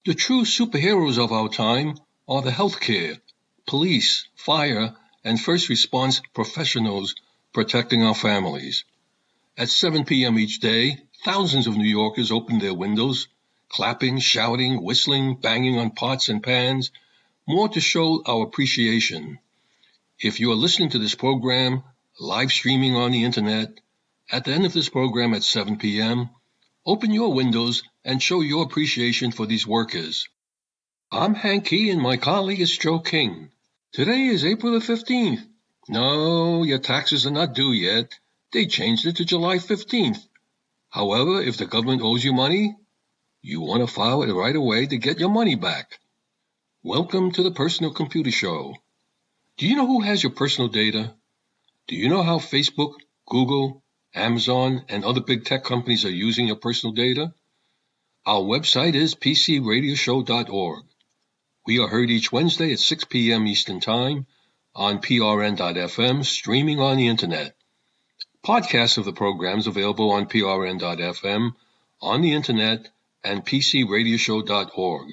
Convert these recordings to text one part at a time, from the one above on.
The true superheroes of our time are the healthcare, police, fire, and first response professionals protecting our families. At 7 p.m. each day, thousands of New Yorkers open their windows, clapping, shouting, whistling, banging on pots and pans, more to show our appreciation. If you are listening to this program, live streaming on the internet, at the end of this program at 7 p.m., open your windows and show your appreciation for these workers. I'm Hank Key and my colleague is Joe King. Today is April the 15th. No, your taxes are not due yet. They changed it to July 15th. However, if the government owes you money, you want to file it right away to get your money back. Welcome to the Personal Computer Show. Do you know who has your personal data? Do you know how Facebook, Google, Amazon, and other big tech companies are using your personal data? Our website is pcradioshow.org. We are heard each Wednesday at 6 p.m. Eastern Time on prn.fm, streaming on the internet. Podcasts of the programs available on prn.fm, on the internet, and pcradioshow.org.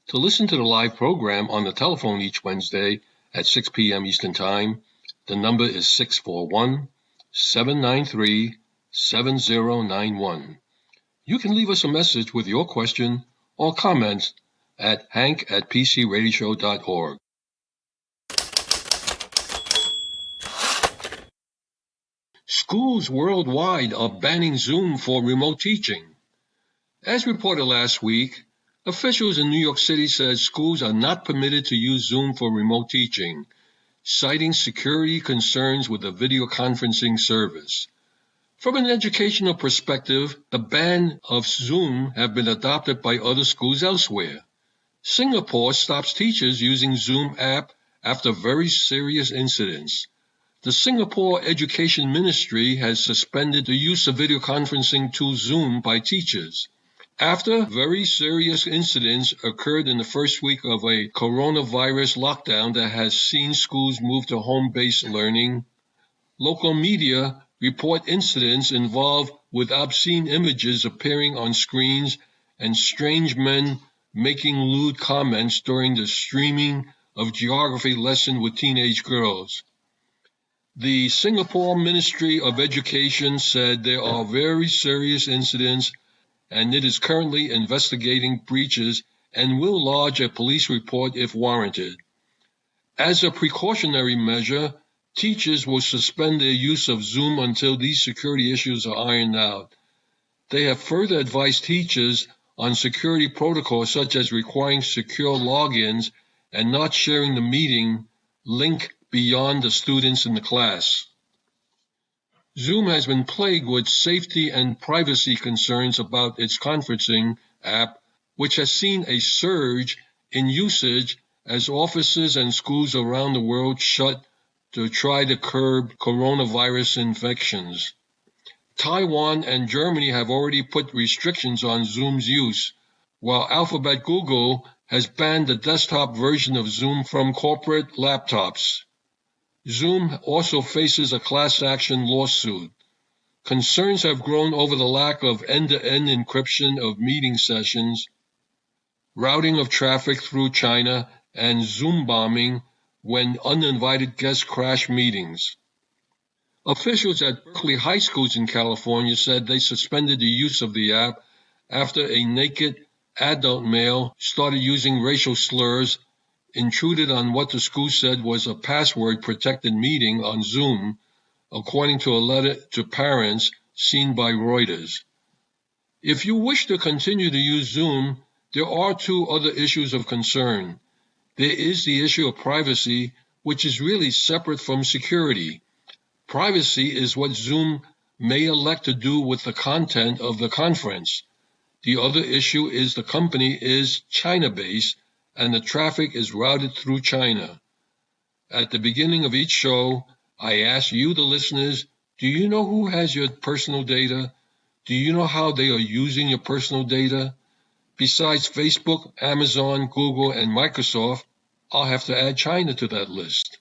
To listen to the live program on the telephone each Wednesday at 6 p.m. Eastern Time, the number is 641-793-7091. You can leave us a message with your question or comments at hank@pcradioshow.org. Schools worldwide are banning Zoom for remote teaching. As reported last week, officials in New York City said schools are not permitted to use Zoom for remote teaching, citing security concerns with the video conferencing service. From an educational perspective, the ban of Zoom have been adopted by other schools elsewhere. Singapore stops teachers using Zoom app after very serious incidents. The Singapore Education Ministry has suspended the use of video conferencing tool Zoom by teachers. After very serious incidents occurred in the first week of a coronavirus lockdown that has seen schools move to home-based learning, local media report incidents involved with obscene images appearing on screens and strange men making lewd comments during the streaming of geography lesson with teenage girls. The Singapore Ministry of Education said there are very serious incidents and it is currently investigating breaches and will lodge a police report if warranted. As a precautionary measure, teachers will suspend their use of Zoom until these security issues are ironed out. They have further advised teachers on security protocols such as requiring secure logins and not sharing the meeting link beyond the students in the class. Zoom has been plagued with safety and privacy concerns about its conferencing app, which has seen a surge in usage as offices and schools around the world shut to try to curb coronavirus infections. Taiwan and Germany have already put restrictions on Zoom's use, while Alphabet Google has banned the desktop version of Zoom from corporate laptops. Zoom also faces a class action lawsuit. Concerns have grown over the lack of end-to-end encryption of meeting sessions, routing of traffic through China, and Zoom bombing when uninvited guests crash meetings. Officials at Berkeley High Schools in California said they suspended the use of the app after a naked adult male started using racial slurs, intruded on what the school said was a password-protected meeting on Zoom, according to a letter to parents seen by Reuters. If you wish to continue to use Zoom, there are two other issues of concern. There is the issue of privacy, which is really separate from security. Privacy is what Zoom may elect to do with the content of the conference. The other issue is the company is China-based and the traffic is routed through China. At the beginning of each show, I ask you, the listeners, do you know who has your personal data? Do you know how they are using your personal data? Besides Facebook, Amazon, Google, and Microsoft, I'll have to add China to that list.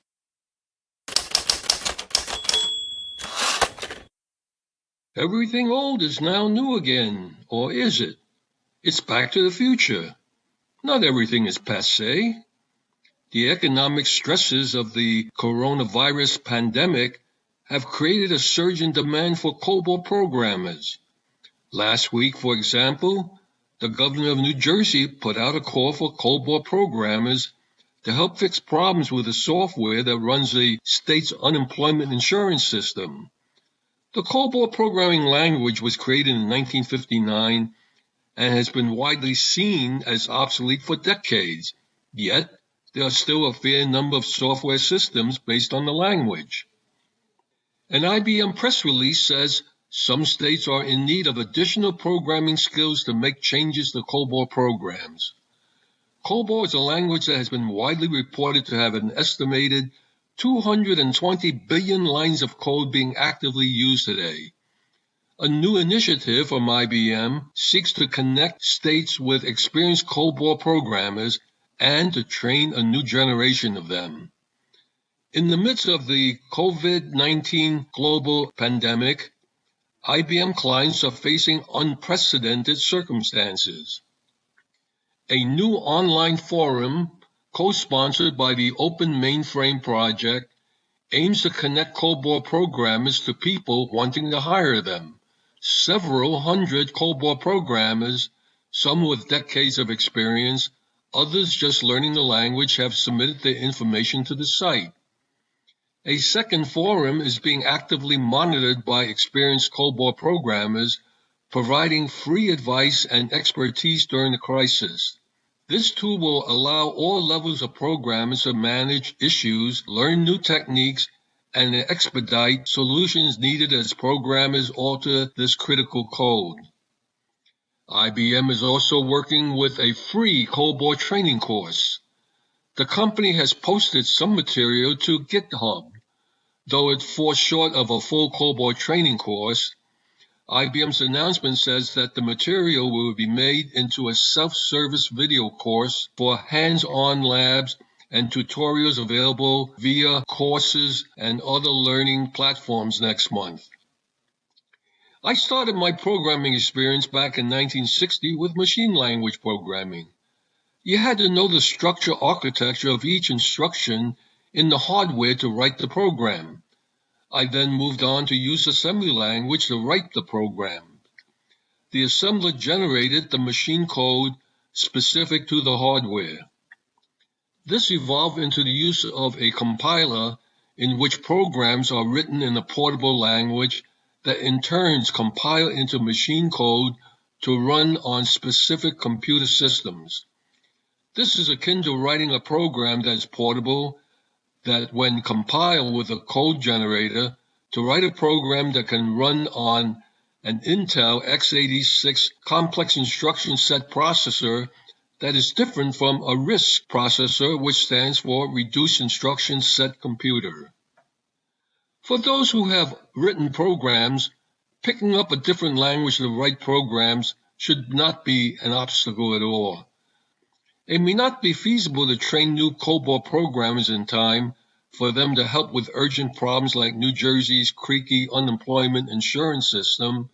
Everything old is now new again, or is it? It's Back to the Future. Not everything is passé. The economic stresses of the coronavirus pandemic have created a surge in demand for COBOL programmers. Last week, for example, the governor of New Jersey put out a call for COBOL programmers to help fix problems with the software that runs the state's unemployment insurance system. The COBOL programming language was created in 1959 and has been widely seen as obsolete for decades, yet there are still a fair number of software systems based on the language. An IBM press release says some states are in need of additional programming skills to make changes to COBOL programs. COBOL is a language that has been widely reported to have an estimated 220 billion lines of code being actively used today. A new initiative from IBM seeks to connect states with experienced COBOL programmers and to train a new generation of them. In the midst of the COVID-19 global pandemic, IBM clients are facing unprecedented circumstances. A new online forum, co-sponsored by the Open Mainframe Project, aims to connect COBOL programmers to people wanting to hire them. Several hundred COBOL programmers, some with decades of experience, others just learning the language, have submitted their information to the site. A second forum is being actively monitored by experienced COBOL programmers, providing free advice and expertise during the crisis. This tool will allow all levels of programmers to manage issues, learn new techniques, and expedite solutions needed as programmers alter this critical code. IBM is also working with a free COBOL training course. The company has posted some material to GitHub. Though it falls short of a full COBOL training course, IBM's announcement says that the material will be made into a self-service video course for hands-on labs and tutorials available via courses and other learning platforms next month. I started my programming experience back in 1960 with machine language programming. You had to know the structure architecture of each instruction in the hardware to write the program. I then moved on to use assembly language to write the program. The assembler generated the machine code specific to the hardware. This evolved into the use of a compiler in which programs are written in a portable language that in turn compile into machine code to run on specific computer systems. This is akin to writing a program that is portable, that when compiled with a code generator, to write a program that can run on an Intel x86 complex instruction set processor that is different from a RISC processor, which stands for Reduced Instruction Set Computer. For those who have written programs, picking up a different language to write programs should not be an obstacle at all. It may not be feasible to train new COBOL programmers in time for them to help with urgent problems like New Jersey's creaky unemployment insurance system,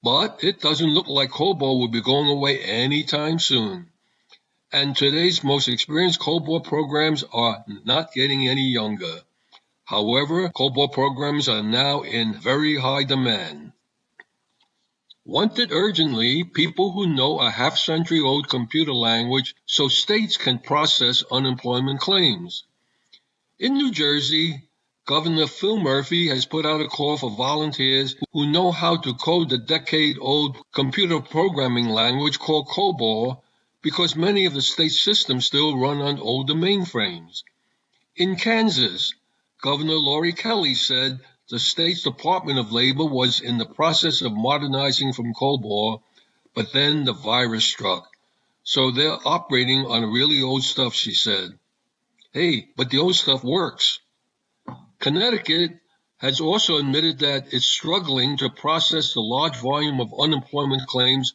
but it doesn't look like COBOL will be going away anytime soon. And today's most experienced COBOL programs are not getting any younger. However, COBOL programs are now in very high demand. Wanted urgently people who know a half-century-old computer language so states can process unemployment claims. In New Jersey, Governor Phil Murphy has put out a call for volunteers who know how to code the decade-old computer programming language called COBOL, because many of the state's systems still run on older mainframes. In Kansas, Governor Lori Kelly said the state's Department of Labor was in the process of modernizing from COBOL, but then the virus struck. So they're operating on really old stuff, she said. Hey, but the old stuff works. Connecticut has also admitted that it's struggling to process the large volume of unemployment claims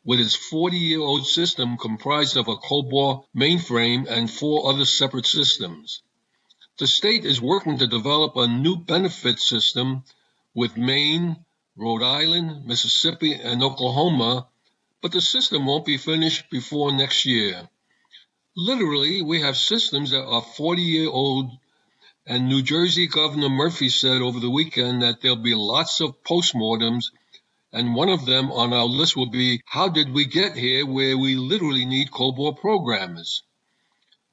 with its 40-year-old system comprised of a COBOL mainframe and 4 other separate systems. The state is working to develop a new benefit system with Maine, Rhode Island, Mississippi, and Oklahoma, but the system won't be finished before next year. Literally, we have systems that are 40-year-old, and New Jersey Governor Murphy said over the weekend that there'll be lots of postmortems, and one of them on our list will be, how did we get here where we literally need COBOL programmers?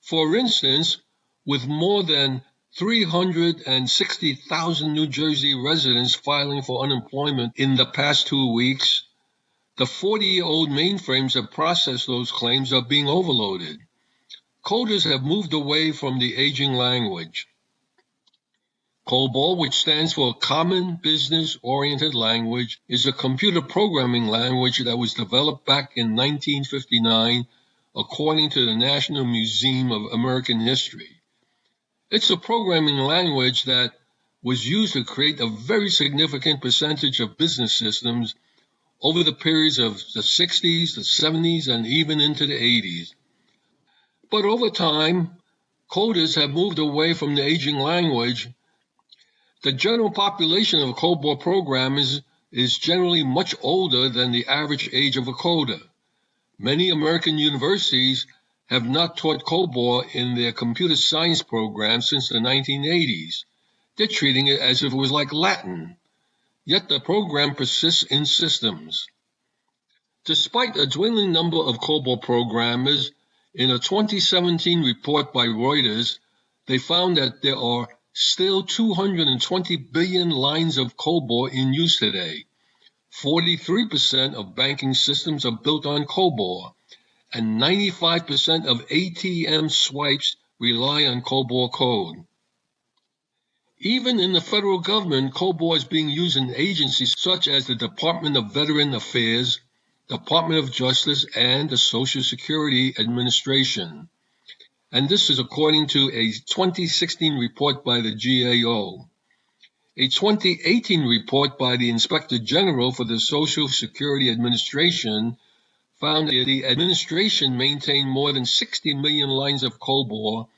For instance, with more than 360,000 New Jersey residents filing for unemployment in the past 2 weeks, the 40-year-old mainframes that process those claims are being overloaded. Coders have moved away from the aging language. COBOL, which stands for Common Business Oriented Language, is a computer programming language that was developed back in 1959, according to the National Museum of American History. It's a programming language that was used to create a very significant percentage of business systems over the periods of the 60s, the 70s, and even into the 80s. But over time, coders have moved away from the aging language. The general population of COBOL programmers is generally much older than the average age of a coder. Many American universities have not taught COBOL in their computer science programs since the 1980s. They're treating it as if it was like Latin. Yet the program persists in systems. Despite a dwindling number of COBOL programmers, in a 2017 report by Reuters, they found that there are still 220 billion lines of COBOL in use today. 43% of banking systems are built on COBOL, and 95% of ATM swipes rely on COBOL code. Even in the federal government, COBOL is being used in agencies such as the Department of Veteran Affairs, Department of Justice, and the Social Security Administration. And this is according to a 2016 report by the GAO. A 2018 report by the Inspector General for the Social Security Administration found that the administration maintained more than 60 million lines of COBOL,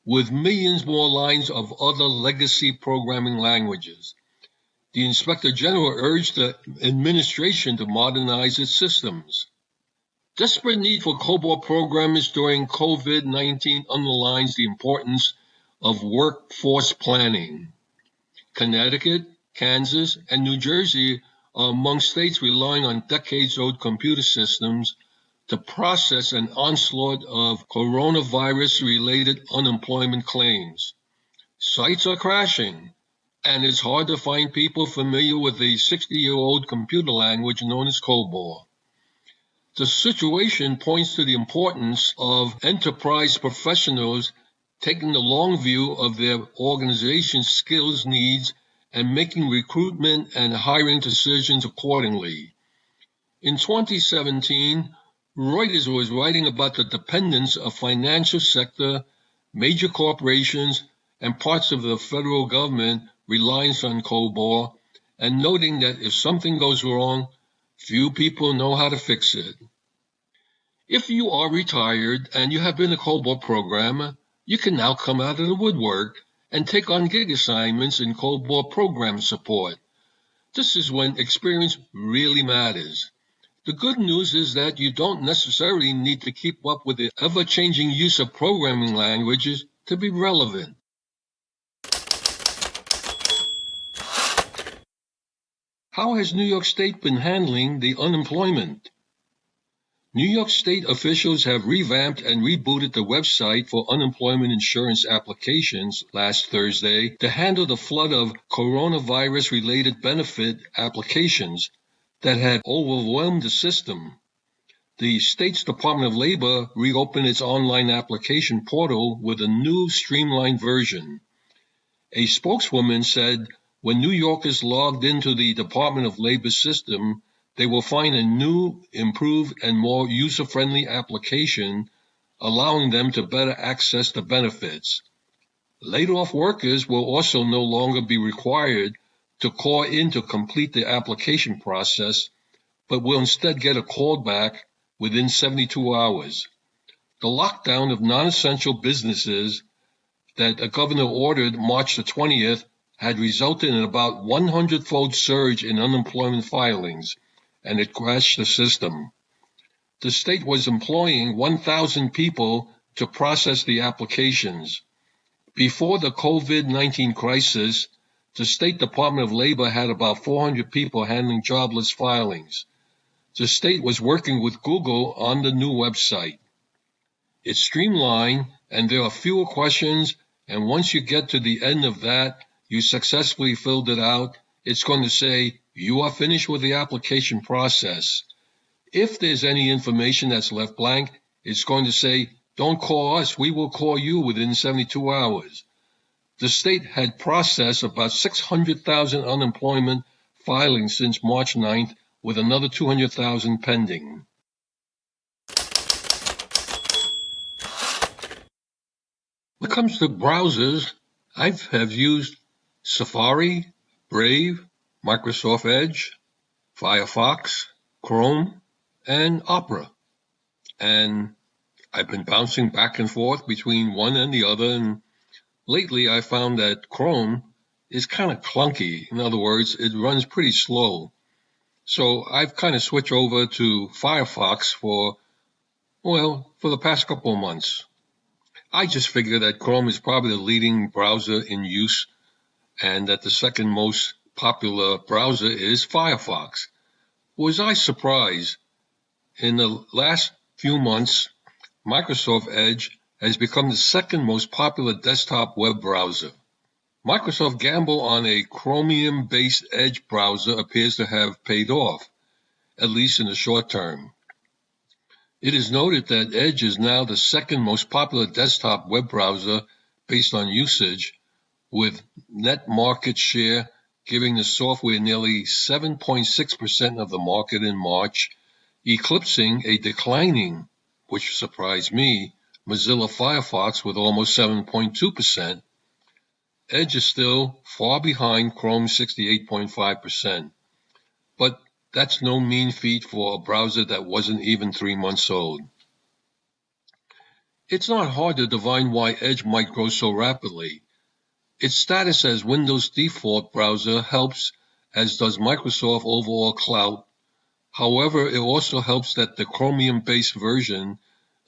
with millions more lines of other legacy programming languages. The Inspector General urged the administration to modernize its systems. Desperate need for COBOL programmers during COVID-19 underlines the importance of workforce planning. Connecticut, Kansas, and New Jersey are among states relying on decades-old computer systems to process an onslaught of coronavirus-related unemployment claims. Sites are crashing, and it's hard to find people familiar with the 60-year-old computer language known as COBOL. The situation points to the importance of enterprise professionals taking the long view of their organization's skills needs and making recruitment and hiring decisions accordingly. In 2017, Reuters was writing about the dependence of financial sector, major corporations, and parts of the federal government reliance on COBOL, and noting that if something goes wrong, few people know how to fix it. If you are retired and you have been a COBOL programmer, you can now come out of the woodwork and take on gig assignments in COBOL program support. This is when experience really matters. The good news is that you don't necessarily need to keep up with the ever-changing use of programming languages to be relevant. How has New York State been handling the unemployment? New York State officials have revamped and rebooted the website for unemployment insurance applications last Thursday to handle the flood of coronavirus-related benefit applications that had overwhelmed the system. The state's Department of Labor reopened its online application portal with a new streamlined version. A spokeswoman said when New Yorkers logged into the Department of Labor system, they will find a new, improved, and more user-friendly application, allowing them to better access the benefits. Laid-off workers will also no longer be required to call in to complete the application process, but will instead get a call back within 72 hours. The lockdown of non-essential businesses that the governor ordered March the 20th had resulted in about 100-fold surge in unemployment filings, and it crashed the system. The state was employing 1,000 people to process the applications. Before the COVID-19 crisis, the State Department of Labor had about 400 people handling jobless filings. The state was working with Google on the new website. It's streamlined, and there are fewer questions, and once you get to the end of that, you successfully filled it out, it's going to say, you are finished with the application process. If there's any information that's left blank, it's going to say, don't call us, we will call you within 72 hours. The state had processed about 600,000 unemployment filings since March 9th, with another 200,000 pending. When it comes to browsers, I have used Safari, Brave, Microsoft Edge, Firefox, Chrome, and Opera. And I've been bouncing back and forth between one and the other, and lately I found that Chrome is kind of clunky. In other words, it runs pretty slow. So I've kind of switched over to Firefox for the past couple of months. I just figure that Chrome is probably the leading browser in use and that the second most popular browser is Firefox. Was I surprised? In the last few months, Microsoft Edge has become the second most popular desktop web browser. Microsoft gamble on a Chromium-based Edge browser appears to have paid off, at least in the short term. It is noted that Edge is now the second most popular desktop web browser based on usage, with net market share giving the software nearly 7.6% of the market in March, eclipsing a declining, which surprised me, Mozilla Firefox with almost 7.2%. Edge is still far behind Chrome's 68.5%, but that's no mean feat for a browser that wasn't even 3 months old. It's not hard to divine why Edge might grow so rapidly. Its status as Windows default browser helps, as does Microsoft overall clout. However, it also helps that the Chromium-based version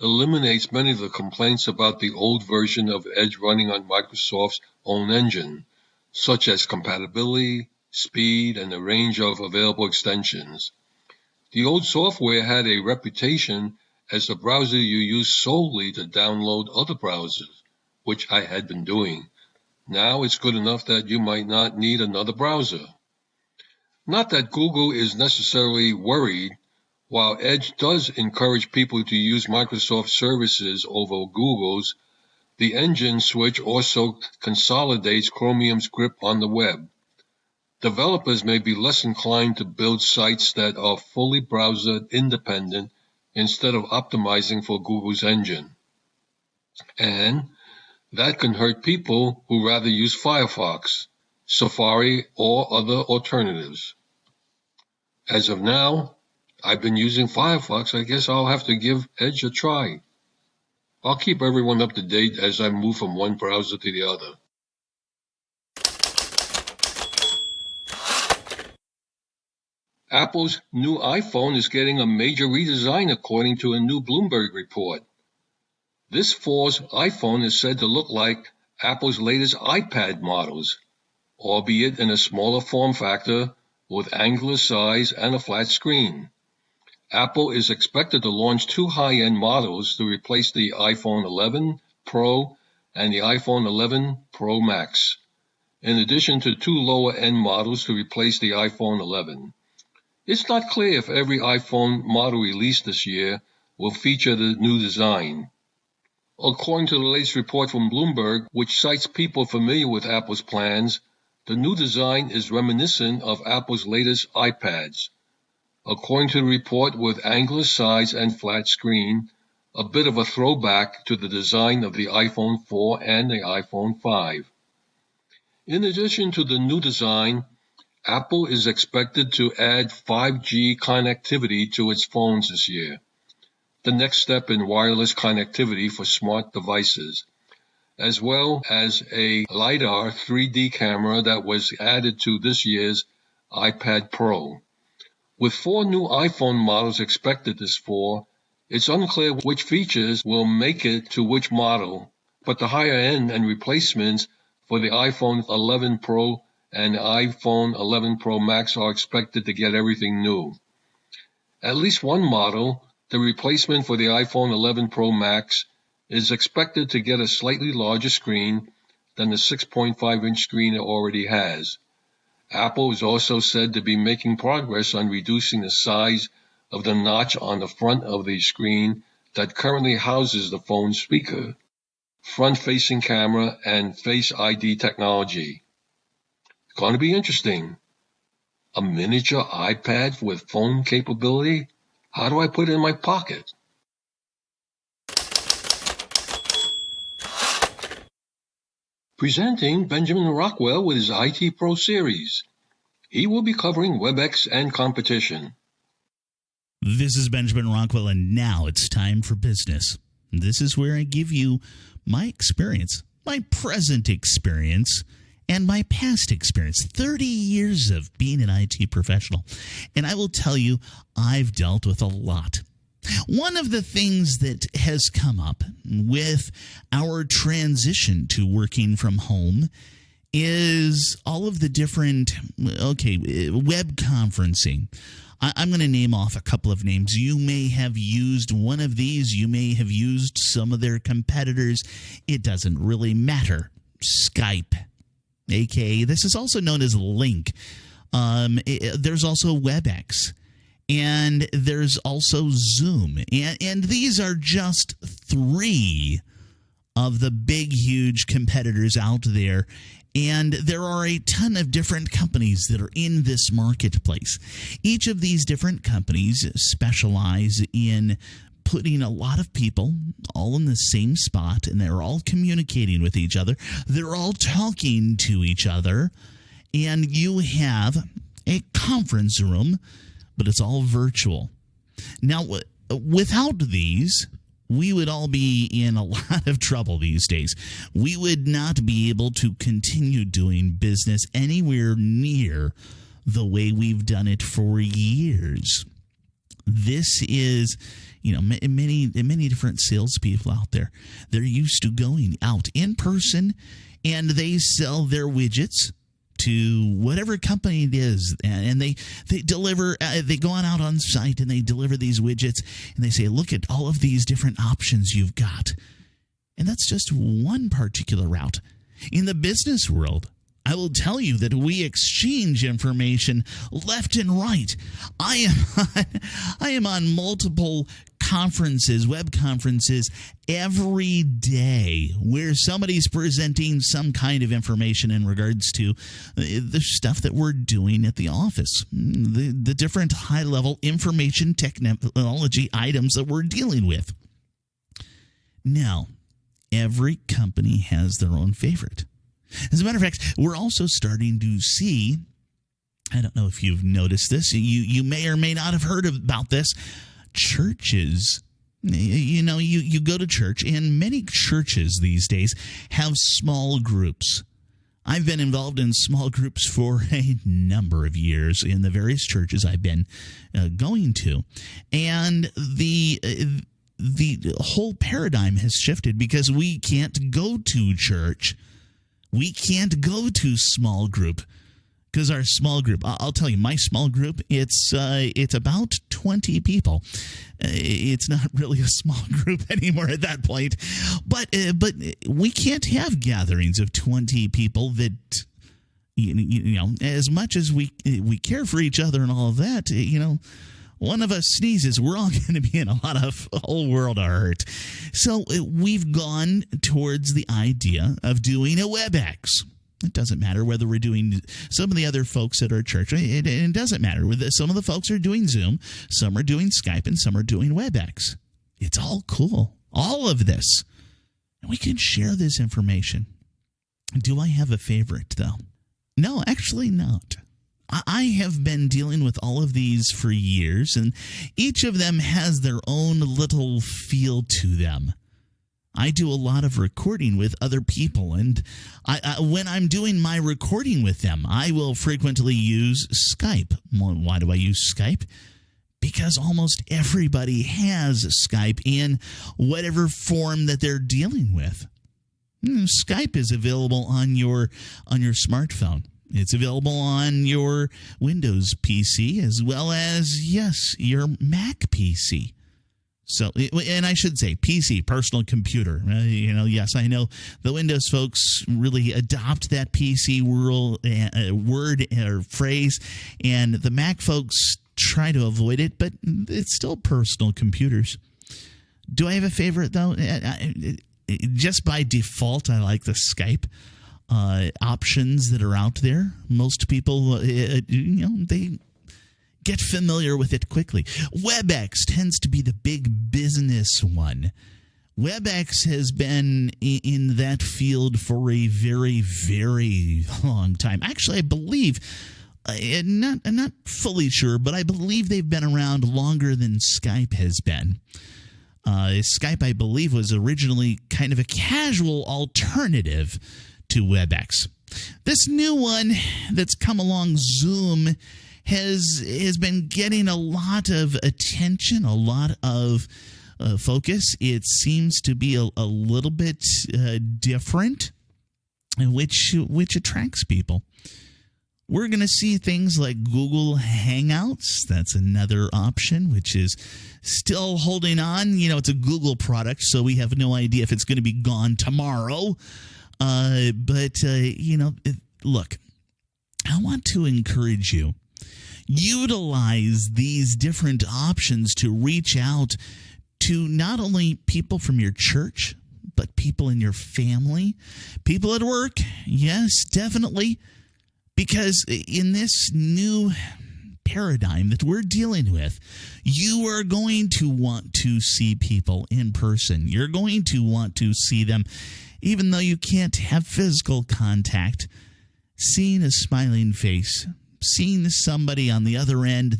eliminates many of the complaints about the old version of Edge running on Microsoft's own engine, such as compatibility, speed, and the range of available extensions. The old software had a reputation as a browser you use solely to download other browsers, which I had been doing. Now it's good enough that you might not need another browser. Not that Google is necessarily worried. While Edge does encourage people to use Microsoft services over Google's, the engine switch also consolidates Chromium's grip on the web. Developers may be less inclined to build sites that are fully browser independent instead of optimizing for Google's engine. And that can hurt people who rather use Firefox, Safari, or other alternatives. As of now, I've been using Firefox. I guess I'll have to give Edge a try. I'll keep everyone up to date as I move from one browser to the other. Apple's new iPhone is getting a major redesign according to a new Bloomberg report. This fall's iPhone is said to look like Apple's latest iPad models, albeit in a smaller form factor with angular size and a flat screen. Apple is expected to launch 2 high-end models to replace the iPhone 11 Pro and the iPhone 11 Pro Max, in addition to 2 lower-end models to replace the iPhone 11. It's not clear if every iPhone model released this year will feature the new design. According to the latest report from Bloomberg, which cites people familiar with Apple's plans, the new design is reminiscent of Apple's latest iPads. According to the report, with angular size and flat screen, a bit of a throwback to the design of the iPhone 4 and the iPhone 5. In addition to the new design, Apple is expected to add 5G connectivity to its phones this year, the next step in wireless connectivity for smart devices, as well as a LiDAR 3D camera that was added to this year's iPad Pro. With 4 new iPhone models expected this fall, It's unclear which features will make it to which model, but the higher end and replacements for the iPhone 11 Pro and iPhone 11 Pro Max are expected to get everything new. At least one model, the replacement for the iPhone 11 Pro Max, is expected to get a slightly larger screen than the 6.5-inch screen it already has. Apple is also said to be making progress on reducing the size of the notch on the front of the screen that currently houses the phone's speaker, front-facing camera, and Face ID technology. It's going to be interesting. A miniature iPad with phone capability? How do I put it in my pocket? Presenting Benjamin Rockwell with his IT Pro series. He will be covering Webex and competition. This is Benjamin Rockwell, and now it's time for business. This is where I give you my experience, my present experience, and my past experience. 30 years of being an IT professional. And I will tell you, I've dealt with a lot. One of the things that has come up with our transition to working from home is all of the different, web conferencing. I'm going to name off a couple of names. You may have used one of these. You may have used some of their competitors. It doesn't really matter. Skype, aka this is also known as Link. There's also Webex. And there's also Zoom. And these are just three of the big, huge competitors out there. And there are a ton of different companies that are in this marketplace. Each of these different companies specialize in putting a lot of people all in the same spot, and they're all communicating with each other. They're all talking to each other, and you have a conference room, but it's all virtual. Now, without these, we would all be in a lot of trouble these days. We would not be able to continue doing business anywhere near the way we've done it for years. This is, many different salespeople out there. They're used to going out in person, and they sell their widgets to whatever company it is, and they deliver. They go out on site and they deliver these widgets, and they say, "Look at all of these different options you've got." And that's just one particular route. In the business world, I will tell you that we exchange information left and right. I am on multiple conferences, web conferences, every day where somebody's presenting some kind of information in regards to the stuff that we're doing at the office, the different high-level information technology items that we're dealing with. Now, every company has their own favorite. As a matter of fact, we're also starting to see, I don't know if you've noticed this, you may or may not have heard about this, churches. You go to church, and many churches these days have small groups. I've been involved in small groups for a number of years in the various churches I've been going to. And the whole paradigm has shifted because we can't go to church. We can't go to small group because our small group, I'll tell you, my small group, it's about 20 people. It's not really a small group anymore at that point. But we can't have gatherings of 20 people that, as much as we care for each other and all of that, one of us sneezes, we're all going to be in a whole world of hurt. So we've gone towards the idea of doing a WebEx. It doesn't matter whether we're doing some of the other folks at our church. It doesn't matter. Some of the folks are doing Zoom, some are doing Skype, and some are doing WebEx. It's all cool. All of this. And we can share this information. Do I have a favorite, though? No, actually not. I have been dealing with all of these for years, and each of them has their own little feel to them. I do a lot of recording with other people, and when I'm doing my recording with them, I will frequently use Skype. Why do I use Skype? because almost everybody has Skype in whatever form that they're dealing with. Skype is available on your smartphone. It's available on your Windows PC as well as, yes, your Mac PC. So, and I should say PC, personal computer. Yes, I know the Windows folks really adopt that PC word or phrase, and the Mac folks try to avoid it, but it's still personal computers. Do I have a favorite, though? Just by default, I like the Skype options that are out there. Most people, they get familiar with it quickly. Webex tends to be the big business one. Webex has been in that field for a very, very long time. Actually, I believe, I'm not fully sure, but I believe they've been around longer than Skype has been. Skype, I believe, was originally kind of a casual alternative to Webex. This new one that's come along, Zoom, has been getting a lot of attention, a lot of focus. It seems to be a little bit different, which attracts people. We're going to see things like Google Hangouts. That's another option, which is still holding on. It's a Google product, so we have no idea if it's going to be gone tomorrow. Look, I want to encourage you. Utilize these different options to reach out to not only people from your church, but people in your family, people at work. Yes, definitely. Because in this new paradigm that we're dealing with, you are going to want to see people in person. You're going to want to see them, even though you can't have physical contact. Seeing a smiling face, seeing somebody on the other end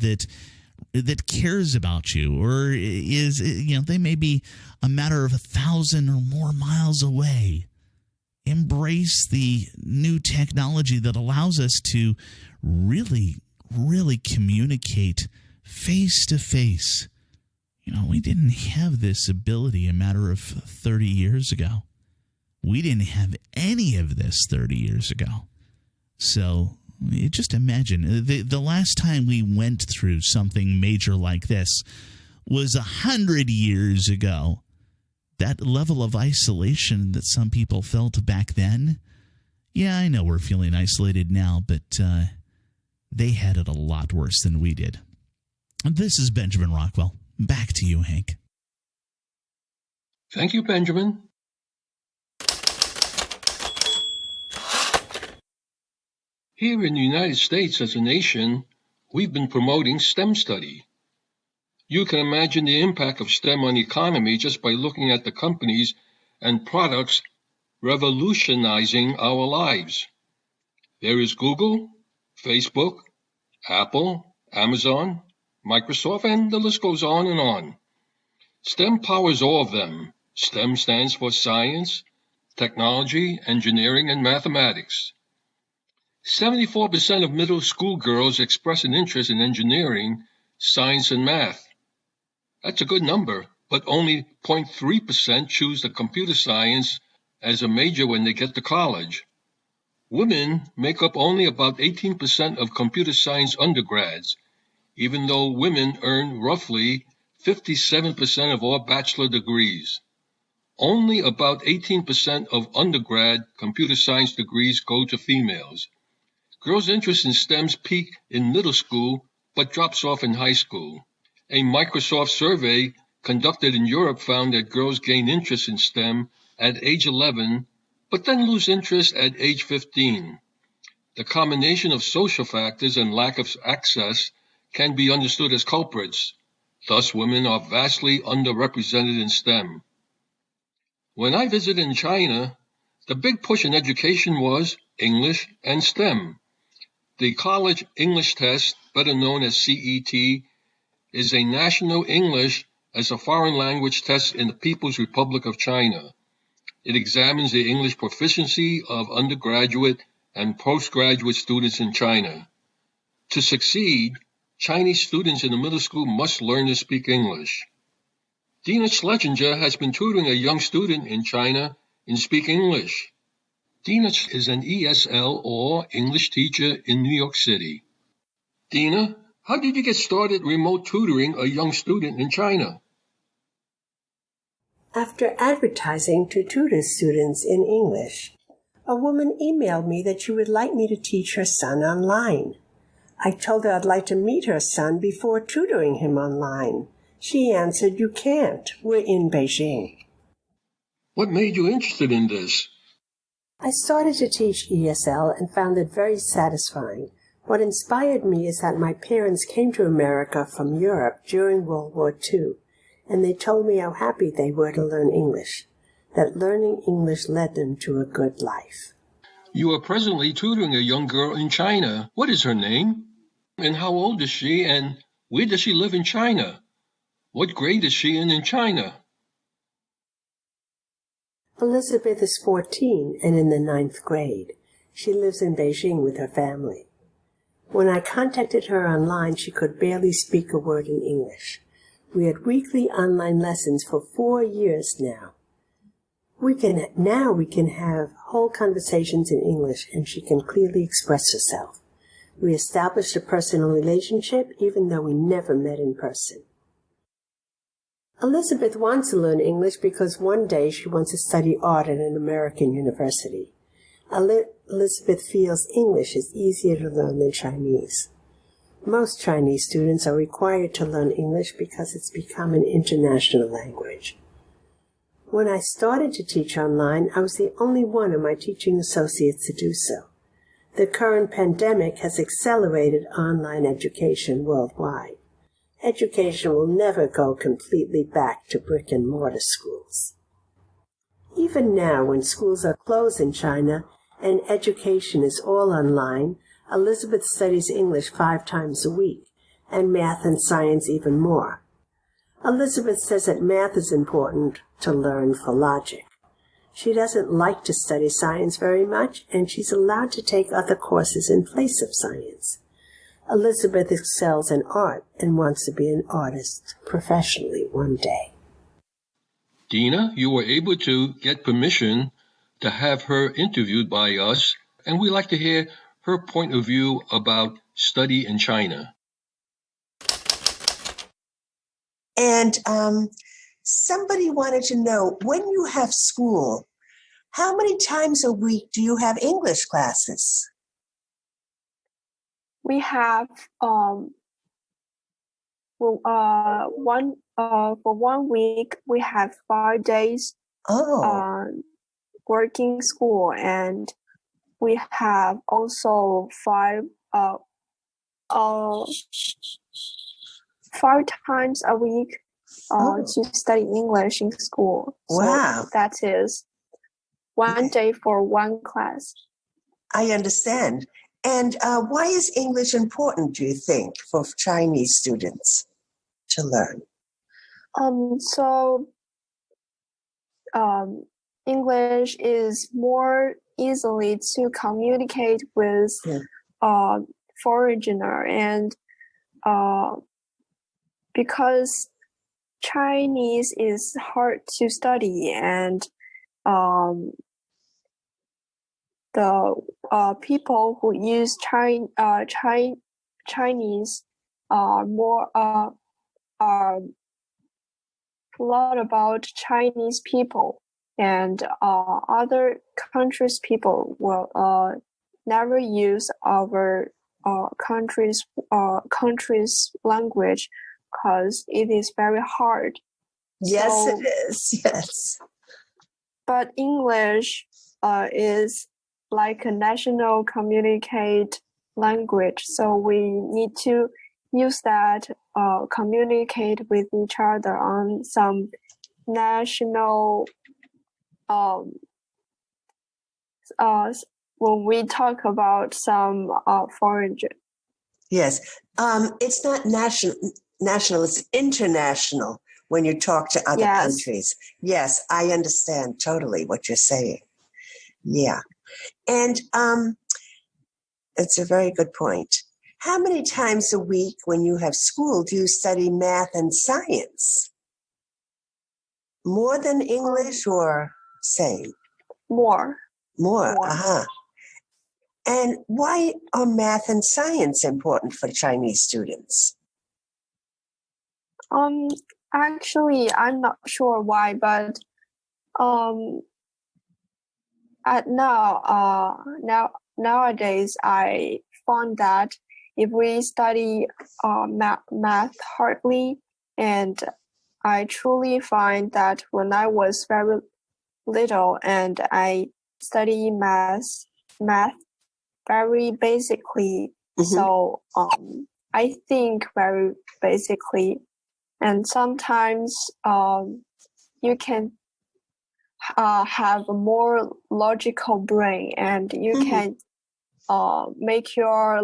that cares about you, or is, they may be a matter of 1,000 or more miles away. Embrace the new technology that allows us to really, really communicate face to face. We didn't have this ability a matter of 30 years ago. We didn't have any of this 30 years ago. So just imagine, the last time we went through something major like this was 100 years ago. That level of isolation that some people felt back then, yeah, I know we're feeling isolated now, but they had it a lot worse than we did. This is Benjamin Rockwell. Back to you, Hank. Thank you, Benjamin. Here in the United States as a nation, we've been promoting STEM study. You can imagine the impact of STEM on the economy just by looking at the companies and products revolutionizing our lives. There is Google, Facebook, Apple, Amazon, Microsoft, and the list goes on and on. STEM powers all of them. STEM stands for science, technology, engineering, and mathematics. 74% of middle school girls express an interest in engineering, science, and math. That's a good number, but only 0.3% choose the computer science as a major when they get to college. Women make up only about 18% of computer science undergrads, even though women earn roughly 57% of all bachelor degrees. Only about 18% of undergrad computer science degrees go to females. Girls' interest in STEMs peak in middle school, but drops off in high school. A Microsoft survey conducted in Europe found that girls gain interest in STEM at age 11, but then lose interest at age 15. The combination of social factors and lack of access can be understood as culprits. Thus, women are vastly underrepresented in STEM. When I visited in China, the big push in education was English and STEM. The College English Test, better known as CET, is a national English as a foreign language test in the People's Republic of China. It examines the English proficiency of undergraduate and postgraduate students in China. To succeed, Chinese students in the middle school must learn to speak English. Dina Schlesinger has been tutoring a young student in China in Speak English. Dina is an ESL or English teacher in New York City. Dina, how did you get started remote tutoring a young student in China? After advertising to tutor students in English, a woman emailed me that she would like me to teach her son online. I told her I'd like to meet her son before tutoring him online. She answered, "You can't. We're in Beijing." What made you interested in this? I started to teach ESL and found it very satisfying. What inspired me is that my parents came to America from Europe during World War II, and they told me how happy they were to learn English, that learning English led them to a good life. You are presently tutoring a young girl in China. What is her name? And how old is she, and where does she live in China? What grade is she in China? Elizabeth is 14 and in the 9th grade. She lives in Beijing with her family. When I contacted her online, she could barely speak a word in English. We had weekly online lessons for 4 years now. We can have whole conversations in English, and she can clearly express herself. We established a personal relationship even though we never met in person. Elizabeth wants to learn English because one day she wants to study art at an American university. Elizabeth feels English is easier to learn than Chinese. Most Chinese students are required to learn English because it's become an international language. When I started to teach online, I was the only one of my teaching associates to do so. The current pandemic has accelerated online education worldwide. Education will never go completely back to brick-and-mortar schools. Even now, when schools are closed in China and education is all online, Elizabeth studies English 5 times a week, and math and science even more. Elizabeth says that math is important to learn for logic. She doesn't like to study science very much, and she's allowed to take other courses in place of science. Elizabeth excels in art and wants to be an artist professionally one day. Dina, you were able to get permission to have her interviewed by us, and we'd like to hear her point of view about study in China. And somebody wanted to know, when you have school, how many times a week do you have English classes? We have for 1 week we have 5 days working school, and we have also 5 times a week to study English in school. Wow. So that is 1 day for 1 class. I understand. And why is English important, do you think, for Chinese students to learn? English is more easily to communicate with foreigner, and because Chinese is hard to study, and the people who use Chinese are more a lot about Chinese people, and other countries' people will never use our country's language because it is very hard. Yes, it is. Yes. But English is like a national communicate language, so we need to use that communicate with each other on some national when we talk about some foreign. Yes, it's not national, it's international when you talk to other countries. Yes, I understand totally what you're saying. Yeah. And it's a very good point. How many times a week when you have school do you study math and science? More than English or same? More. More. And why are math and science important for Chinese students? Actually, I'm not sure why, but nowadays I found that if we study math hardly, and I truly find that when I was very little and I study math very basically, so I think very basically, and sometimes you can have a more logical brain, and you can make your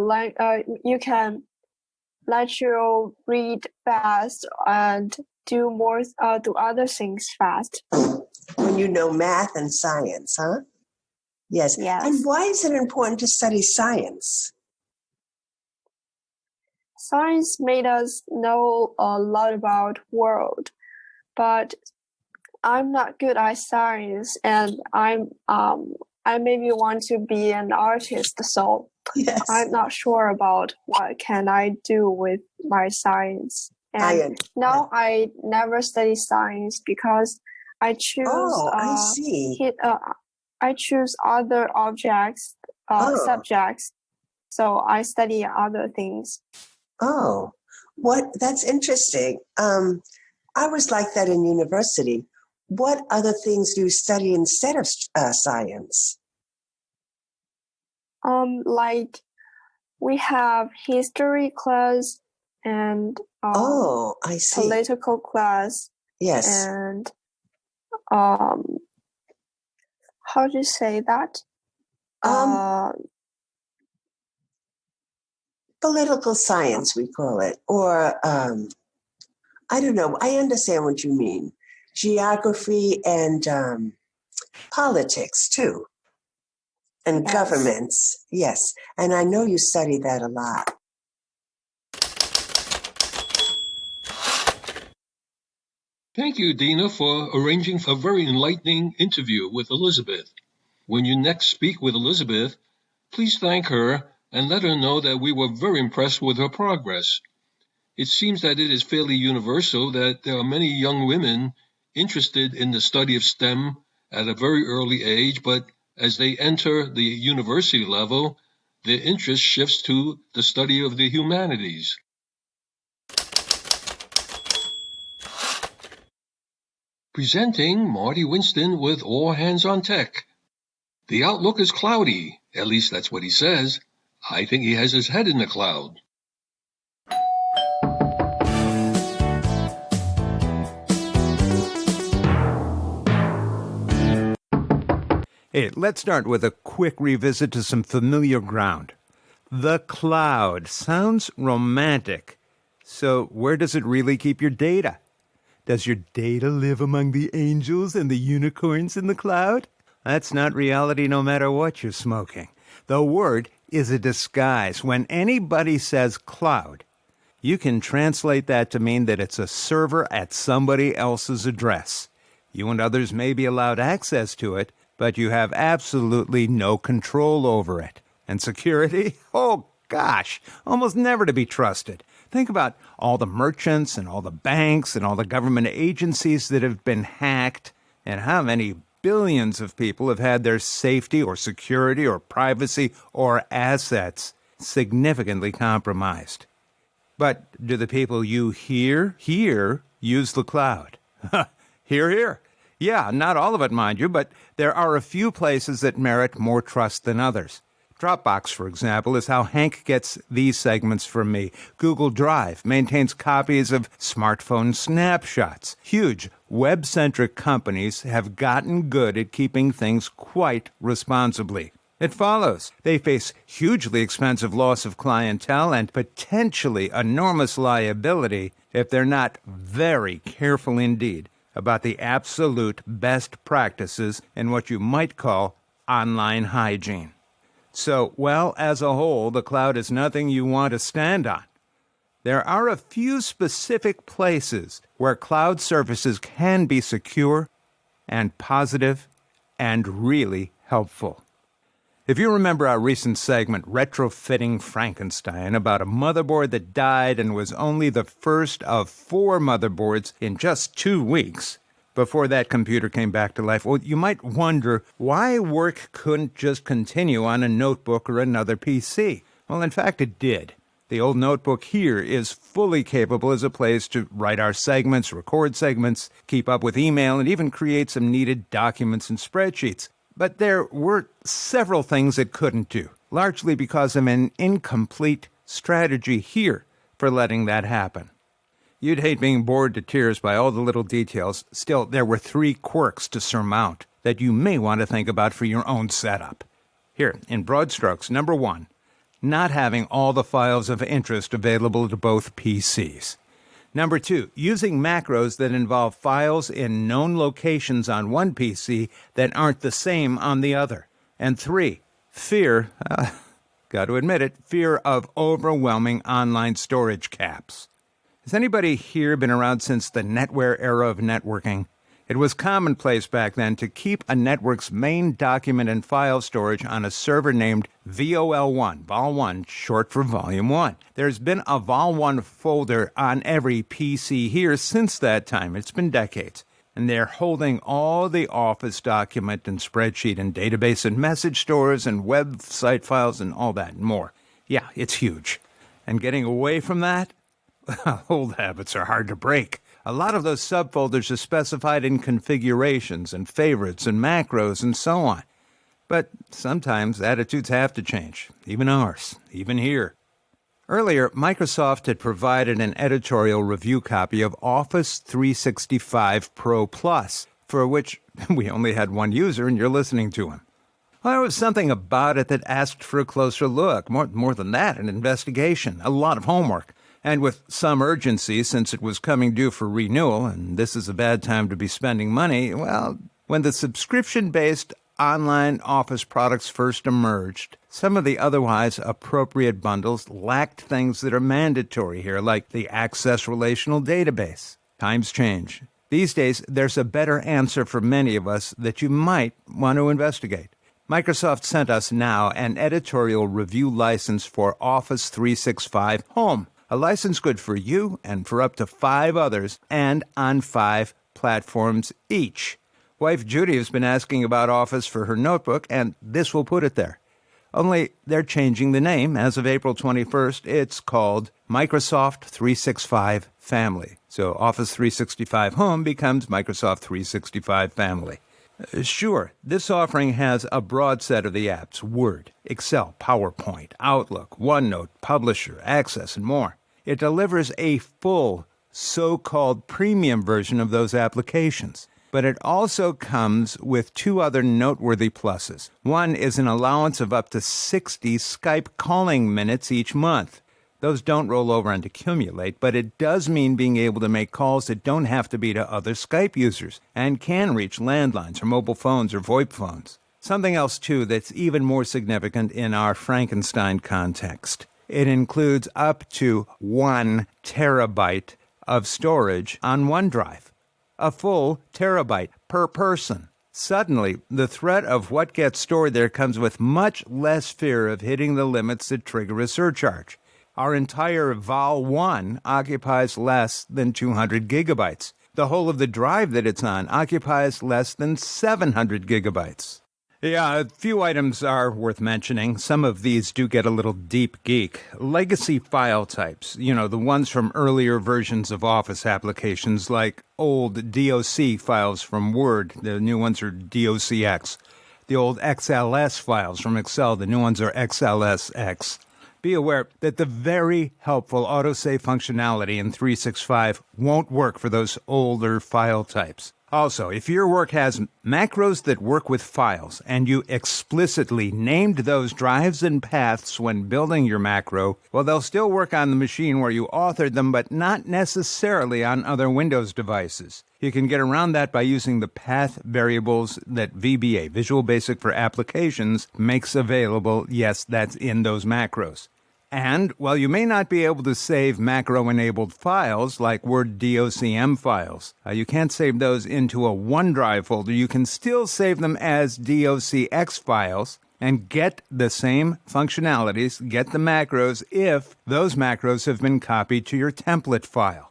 you can let you read fast and do other things fast. When you know math and science, huh? Yes. And why is it important to study science? Science made us know a lot about world, but I'm not good at science, and I maybe want to be an artist, so I'm not sure about what can I do with my science. And now I never study science because I choose I choose other subjects, so I study other things. Oh, that's interesting. I was like that in university. What other things do you study instead of science? Like we have history class and political class. Yes. And how do you say that? Political science, we call it, or I don't know. I understand what you mean. Geography and politics too, and governments. Yes, and I know you study that a lot. Thank you, Dina, for arranging a very enlightening interview with Elizabeth. When you next speak with Elizabeth, please thank her and let her know that we were very impressed with her progress. It seems that it is fairly universal that there are many young women interested in the study of STEM at a very early age, but as they enter the university level, their interest shifts to the study of the humanities. Presenting Marty Winston with All Hands on Tech. The outlook is cloudy, at least that's what he says. I think he has his head in the cloud. Hey, let's start with a quick revisit to some familiar ground. The cloud sounds romantic. So where does it really keep your data? Does your data live among the angels and the unicorns in the cloud? That's not reality no matter what you're smoking. The word is a disguise. When anybody says cloud, you can translate that to mean that it's a server at somebody else's address. You and others may be allowed access to it, but you have absolutely no control over it. And security? Oh, gosh, almost never to be trusted. Think about all the merchants and all the banks and all the government agencies that have been hacked, and how many billions of people have had their safety or security or privacy or assets significantly compromised. But do the people you hear use the cloud? Hear. Yeah, not all of it, mind you, but there are a few places that merit more trust than others. Dropbox, for example, is how Hank gets these segments from me. Google Drive maintains copies of smartphone snapshots. Huge web-centric companies have gotten good at keeping things quite responsibly. It follows they face hugely expensive loss of clientele and potentially enormous liability if they're not very careful indeed about the absolute best practices in what you might call online hygiene. So, well, as a whole, the cloud is nothing you want to stand on. There are a few specific places where cloud services can be secure and positive and really helpful. If you remember our recent segment, Retrofitting Frankenstein, about a motherboard that died and was only the first of 4 motherboards in just 2 weeks before that computer came back to life, well, you might wonder why work couldn't just continue on a notebook or another PC. Well, in fact, it did. The old notebook here is fully capable as a place to write our segments, record segments, keep up with email, and even create some needed documents and spreadsheets. But there were several things it couldn't do, largely because of an incomplete strategy here for letting that happen. You'd hate being bored to tears by all the little details. Still, there were 3 quirks to surmount that you may want to think about for your own setup. Here, in broad strokes, number 1, not having all the files of interest available to both PCs. Number 2, using macros that involve files in known locations on one PC that aren't the same on the other. And 3, fear, got to admit it, fear of overwhelming online storage caps. Has anybody here been around since the NetWare era of networking? It was commonplace back then to keep a network's main document and file storage on a server named VOL1, Vol1, short for Volume 1. There's been a Vol1 folder on every PC here since that time. It's been decades. And they're holding all the Office document and spreadsheet and database and message stores and website files and all that and more. Yeah, it's huge. And getting away from that? Old habits are hard to break. A lot of those subfolders are specified in configurations and favorites and macros and so on. But sometimes attitudes have to change, even ours, even here. Earlier, Microsoft had provided an editorial review copy of Office 365 Pro Plus, for which we only had one user and you're listening to him. Well, there was something about it that asked for a closer look. More than that, an investigation, a lot of homework. And with some urgency, since it was coming due for renewal, and this is a bad time to be spending money, well, when the subscription-based online Office products first emerged, some of the otherwise appropriate bundles lacked things that are mandatory here, like the Access Relational Database. Times change. These days, there's a better answer for many of us that you might want to investigate. Microsoft sent us now an editorial review license for Office 365 Home. A license good for you and for up to 5 others, and on 5 platforms each. Wife Judy has been asking about Office for her notebook, and this will put it there. Only they're changing the name. As of April 21st, it's called Microsoft 365 Family. So Office 365 Home becomes Microsoft 365 Family. Sure, this offering has a broad set of the apps: Word, Excel, PowerPoint, Outlook, OneNote, Publisher, Access, and more. It delivers a full, so-called premium version of those applications. But it also comes with 2 other noteworthy pluses. One is an allowance of up to 60 Skype calling minutes each month. Those don't roll over and accumulate, but it does mean being able to make calls that don't have to be to other Skype users and can reach landlines or mobile phones or VoIP phones. Something else, too, that's even more significant in our Frankenstein context. It includes up to 1 terabyte of storage on OneDrive. A full terabyte per person. Suddenly, the threat of what gets stored there comes with much less fear of hitting the limits that trigger a surcharge. Our entire Vol1 occupies less than 200 gigabytes. The whole of the drive that it's on occupies less than 700 gigabytes. Yeah, a few items are worth mentioning. Some of these do get a little deep geek. Legacy file types, the ones from earlier versions of Office applications, like old DOC files from Word. The new ones are DOCX. The old XLS files from Excel. The new ones are XLSX. Be aware that the very helpful autosave functionality in 365 won't work for those older file types. Also, if your work has macros that work with files and you explicitly named those drives and paths when building your macro, well, they'll still work on the machine where you authored them, but not necessarily on other Windows devices. You can get around that by using the path variables that VBA, Visual Basic for Applications, makes available. Yes, that's in those macros. And while you may not be able to save macro-enabled files like Word DOCM files, you can't save those into a OneDrive folder. You can still save them as DOCX files and get the same functionalities, get the macros, if those macros have been copied to your template file.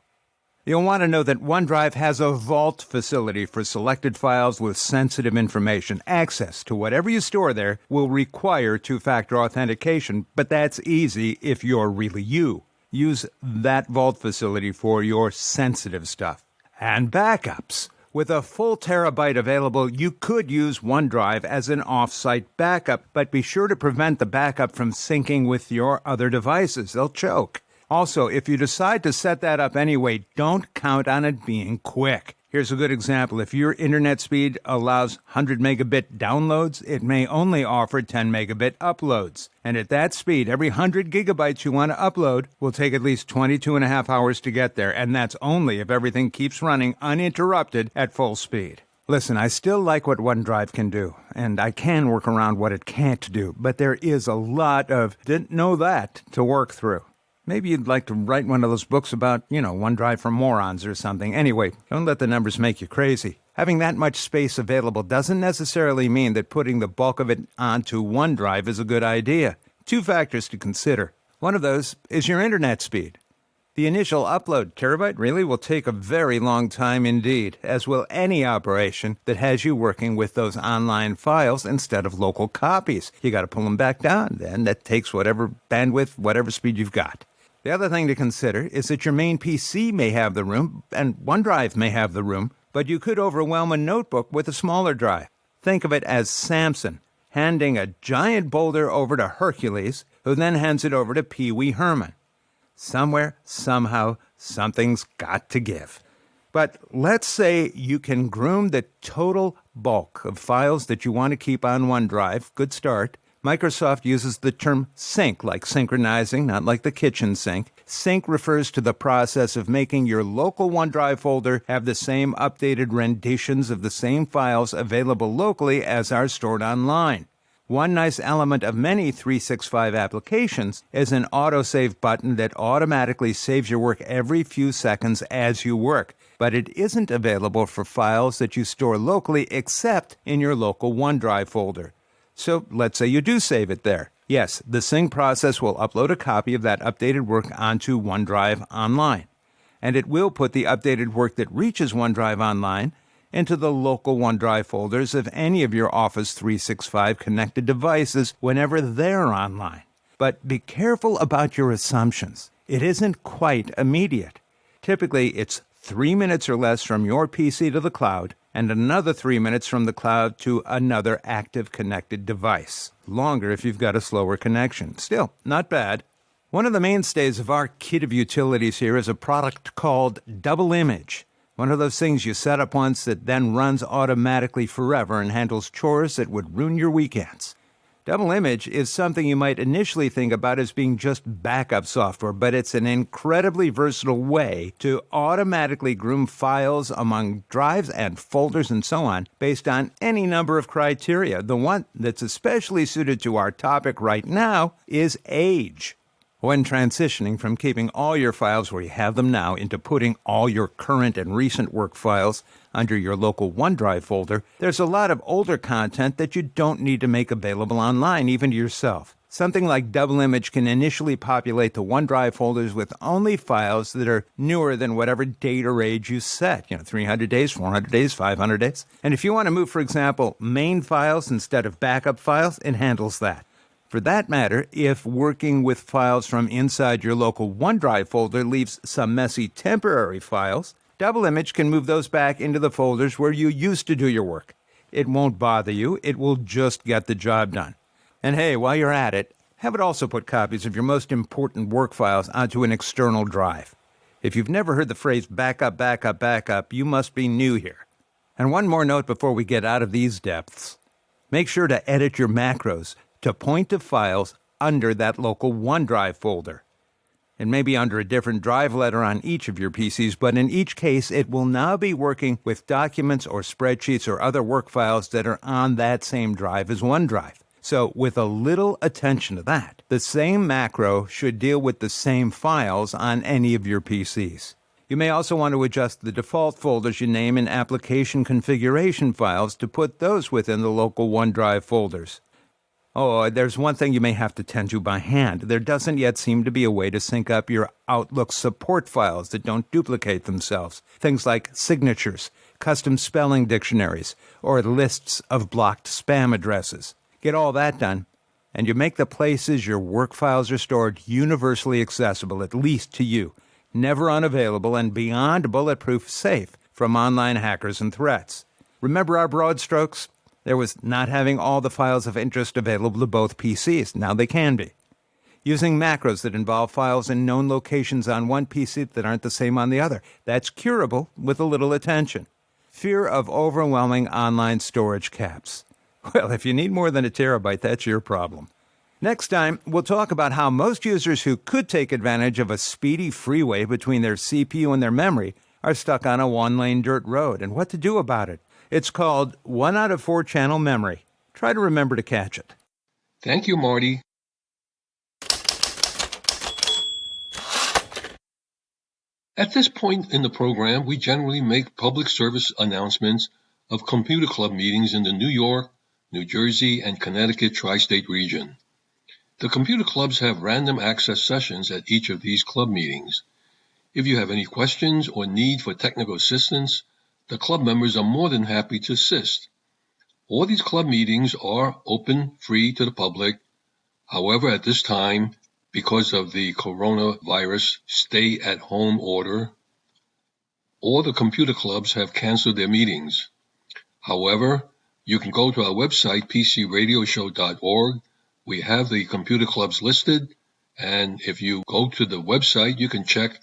You'll want to know that OneDrive has a vault facility for selected files with sensitive information. Access to whatever you store there will require two-factor authentication, but that's easy if you're really you. Use that vault facility for your sensitive stuff. And backups. With a full terabyte available, you could use OneDrive as an off-site backup, but be sure to prevent the backup from syncing with your other devices. They'll choke. Also, if you decide to set that up anyway, don't count on it being quick. Here's a good example. If your internet speed allows 100 megabit downloads, it may only offer 10 megabit uploads. And at that speed, every 100 gigabytes you want to upload will take at least 22 and a half hours to get there. And that's only if everything keeps running uninterrupted at full speed. Listen, I still like what OneDrive can do, and I can work around what it can't do. But there is a lot of didn't know that to work through. Maybe you'd like to write one of those books about, OneDrive for morons or something. Anyway, don't let the numbers make you crazy. Having that much space available doesn't necessarily mean that putting the bulk of it onto OneDrive is a good idea. Two factors to consider. One of those is your internet speed. The initial upload terabyte really will take a very long time indeed, as will any operation that has you working with those online files instead of local copies. You got to pull them back down, then that takes whatever bandwidth, whatever speed you've got. The other thing to consider is that your main PC may have the room, and OneDrive may have the room, but you could overwhelm a notebook with a smaller drive. Think of it as Samson handing a giant boulder over to Hercules, who then hands it over to Pee Wee Herman. Somewhere, somehow, something's got to give. But let's say you can groom the total bulk of files that you want to keep on OneDrive. Good start. Microsoft uses the term sync, like synchronizing, not like the kitchen sink. Sync refers to the process of making your local OneDrive folder have the same updated renditions of the same files available locally as are stored online. One nice element of many 365 applications is an autosave button that automatically saves your work every few seconds as you work, but it isn't available for files that you store locally except in your local OneDrive folder. So let's say you do save it there. Yes, the sync process will upload a copy of that updated work onto OneDrive online, and it will put the updated work that reaches OneDrive online into the local OneDrive folders of any of your Office 365 connected devices whenever they're online. But be careful about your assumptions. It isn't quite immediate. Typically, it's 3 minutes or less from your PC to the cloud, and another 3 minutes from the cloud to another active connected device. Longer if you've got a slower connection. Still, not bad. One of the mainstays of our kit of utilities here is a product called Double Image. One of those things you set up once that then runs automatically forever and handles chores that would ruin your weekends. Double Image is something you might initially think about as being just backup software, but it's an incredibly versatile way to automatically groom files among drives and folders and so on based on any number of criteria. The one that's especially suited to our topic right now is age. When transitioning from keeping all your files where you have them now into putting all your current and recent work files under your local OneDrive folder, there's a lot of older content that you don't need to make available online, even to yourself. Something like Double Image can initially populate the OneDrive folders with only files that are newer than whatever date or age you set. 300 days, 400 days, 500 days. And if you want to move, for example, main files instead of backup files, it handles that. For that matter, if working with files from inside your local OneDrive folder leaves some messy temporary files, Double Image can move those back into the folders where you used to do your work. It won't bother you. It will just get the job done. And hey, while you're at it, have it also put copies of your most important work files onto an external drive. If you've never heard the phrase backup, backup, backup, you must be new here. And one more note before we get out of these depths. Make sure to edit your macros to point to files under that local OneDrive folder. It may be under a different drive letter on each of your PCs, but in each case, it will now be working with documents or spreadsheets or other work files that are on that same drive as OneDrive. So with a little attention to that, the same macro should deal with the same files on any of your PCs. You may also want to adjust the default folders you name in application configuration files to put those within the local OneDrive folders. Oh, there's one thing you may have to tend to by hand. There doesn't yet seem to be a way to sync up your Outlook support files that don't duplicate themselves. Things like signatures, custom spelling dictionaries, or lists of blocked spam addresses. Get all that done, and you make the places your work files are stored universally accessible, at least to you, never unavailable, and beyond bulletproof safe from online hackers and threats. Remember our broad strokes? There was not having all the files of interest available to both PCs. Now they can be. Using macros that involve files in known locations on one PC that aren't the same on the other. That's curable with a little attention. Fear of overwhelming online storage caps. Well, if you need more than a terabyte, that's your problem. Next time, we'll talk about how most users who could take advantage of a speedy freeway between their CPU and their memory are stuck on a one-lane dirt road and what to do about it. It's called 1 out of 4 channel memory. Try to remember to catch it. Thank you, Marty. At this point in the program, we generally make public service announcements of computer club meetings in the New York, New Jersey, and Connecticut tri-state region. The computer clubs have random access sessions at each of these club meetings. If you have any questions or need for technical assistance, the club members are more than happy to assist. All these club meetings are open, free to the public. However, at this time, because of the coronavirus stay-at-home order, all the computer clubs have canceled their meetings. However, you can go to our website, pcradioshow.org. We have the computer clubs listed, and if you go to the website, you can check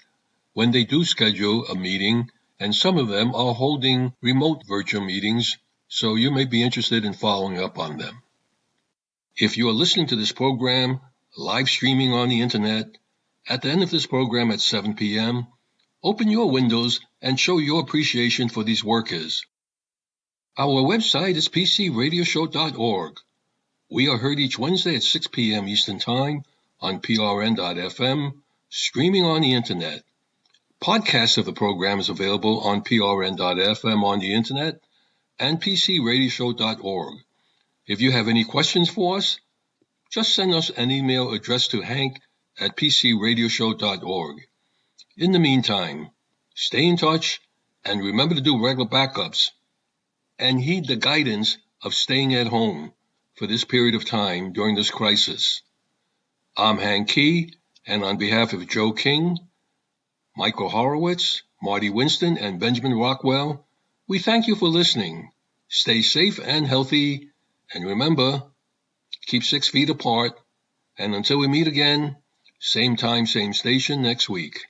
when they do schedule a meeting, and some of them are holding remote virtual meetings, so you may be interested in following up on them. If you are listening to this program, live streaming on the internet, at the end of this program at 7 p.m., open your windows and show your appreciation for these workers. Our website is pcradioshow.org. We are heard each Wednesday at 6 p.m. Eastern Time on prn.fm, streaming on the internet. Podcasts of the program is available on prn.fm on the internet and pcradioshow.org. If you have any questions for us, just send us an email addressed to hank@pcradioshow.org. In the meantime, stay in touch and remember to do regular backups and heed the guidance of staying at home for this period of time during this crisis. I'm Hank Key, and on behalf of Joe King, Michael Horowitz, Marty Winston, and Benjamin Rockwell, we thank you for listening. Stay safe and healthy, and remember, keep 6 feet apart, and until we meet again, same time, same station next week.